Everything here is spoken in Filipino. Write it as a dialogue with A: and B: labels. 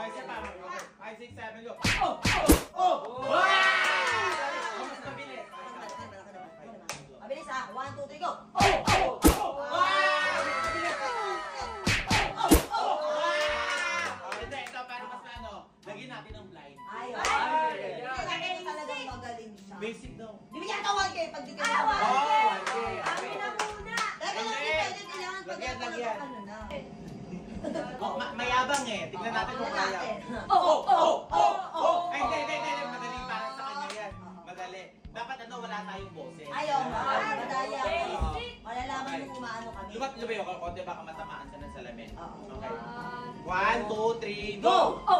A: Isa pa. 5, 6, 7, go. Wow! Mas mabilis.
B: Mabilis ha. 1, 2, 3, go.
A: Hindi, ito para mas ano, lagyan natin ng blind.
B: Ayaw. Talagang magaling siya.
A: Basic daw.
B: Di ba niya tawag kayo pag di ka
A: Oh, okay.
C: Amin na muna.
B: Teka lang, di pwede kailangan pag
A: Lagyan.
B: ano na.
A: Mayabang eh. Tignan natin kung
B: Tignan
A: kaya.
B: natin.
A: Ay, hindi. Madali para sa kanya yan. Madali. Dapat ano, wala tayong boses.
B: Ayaw, madaya.
C: Basic.
B: Malalaman mo umaano kami.
A: Lumayo ka konti, baka matamaan sa ng salamin.
B: Oo.
A: Okay. 1, 2, 3,
C: Go!
A: go!